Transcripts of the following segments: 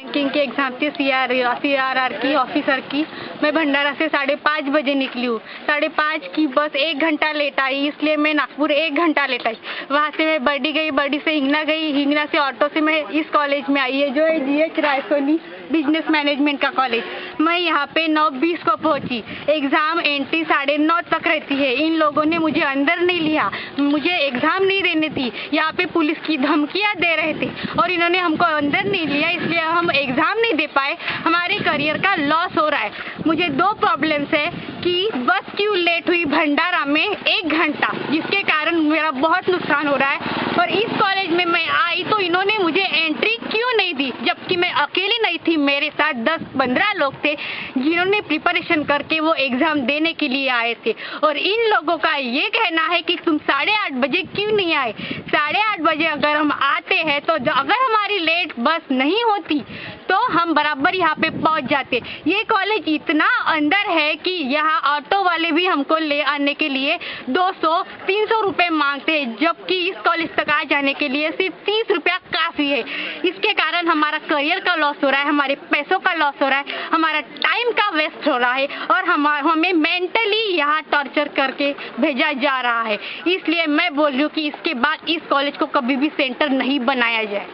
Banking की exam थी CRR की ऑफिसर की। मैं भंडारा से 5:30 बजे निकली हूँ। 5:30 की बस 1 घंटा लेट आई, इसलिए मैं नागपुर 1 घंटा लेट आई। वहाँ से मैं बरडी गई, बरडी से हिंगना गई, हिंगना से ऑटो से मैं इस कॉलेज में आई है जो है GH रायसोनी बिजनेस मैनेजमेंट का कॉलेज। मैं यहाँ पे 9:20 को पहुँची। एग्ज़ाम एंट्री 9:30 तक रहती है। इन लोगों ने मुझे अंदर नहीं लिया, मुझे एग्ज़ाम नहीं देने थी। यहाँ पे पुलिस की धमकियाँ दे रहे थे और इन्होंने हमको अंदर नहीं लिया, इसलिए हम एग्ज़ाम नहीं दे पाए। हमारे करियर का लॉस हो रहा है। मुझे 2 प्रॉब्लम्स है कि बस क्यों लेट हुई भंडारा में 1 घंटा, जिसके कारण मेरा बहुत नुकसान हो रहा है। और इस कॉलेज में मैं आई तो इन्होंने मुझे एंट्री क्यों नहीं दी, जबकि मैं अकेली नहीं थी, मेरे साथ 10-15 लोग थे जिन्होंने प्रिपरेशन करके वो एग्ज़ाम देने के लिए आए थे। और इन लोगों का ये कहना है कि तुम 8:30 बजे क्यों नहीं आए। 8:30 बजे अगर हम आते हैं तो अगर हमारी लेट बस नहीं होती तो हम बराबर यहाँ पे पहुँच जाते। ये कॉलेज इतना अंदर है कि यहाँ ऑटो वाले भी हमको ले आने के लिए 200-300 रुपये मांगते हैं, जबकि इस कॉलेज तक आ जाने के लिए सिर्फ 30 रुपया काफ़ी है। इसके कारण हमारा करियर का लॉस हो रहा है, हमारे पैसों का लॉस हो रहा है, हमारा टाइम का वेस्ट हो रहा है और हमें मेंटली यहाँ टॉर्चर करके भेजा जा रहा है। इसलिए मैं बोल रही हूँ कि इसके बाद इस कॉलेज को कभी भी सेंटर नहीं बनाया जाए।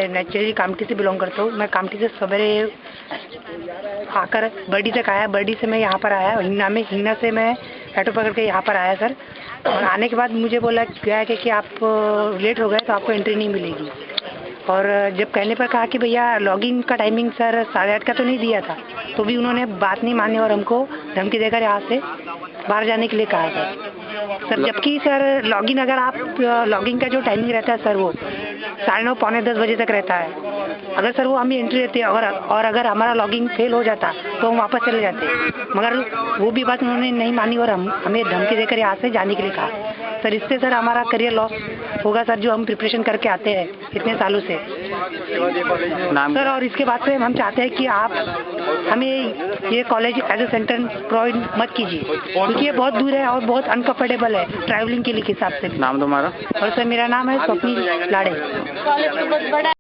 नेचुरली कामठी से बिलोंग करता हूँ। मैं कामठी से सवेरे आकर बरडी तक आया, बरडी से मैं यहाँ पर आया हिंगना में, हिंगना से मैं ऑटो पकड़ के यहाँ पर आया सर। और आने के बाद मुझे बोला गया कि आप लेट हो गए तो आपको एंट्री नहीं मिलेगी। और जब कहने पर कहा कि भैया लॉगिन का टाइमिंग सर 8:30 का तो नहीं दिया था, तो भी उन्होंने बात नहीं मानी और हमको धमकी देकर यहाँ से बाहर जाने के लिए कहा सर। जबकि सर लॉगिन अगर आप लॉगिन का जो टाइमिंग रहता है सर वो 9:30 पौने 10 बजे तक रहता है। अगर सर वो हमें एंट्री देते और अगर हमारा लॉगिन फेल हो जाता तो हम वापस चले जाते, मगर वो भी बात उन्होंने नहीं मानी और हमें धमकी देकर यहाँ से जाने के लिए कहा। सर इससे सर हमारा करियर लॉस होगा सर, जो हम प्रिपरेशन करके आते हैं इतने सालों से सर। और इसके बाद से हम चाहते हैं कि आप हमें ये college as a centre provide मत कीजिए, क्योंकि ये बहुत दूर है और बहुत अनकंफर्टेबल है ट्रैवलिंग के लिए हिसाब से। नाम तुम्हारा? और सर मेरा नाम है स्वप्निल लाड़े।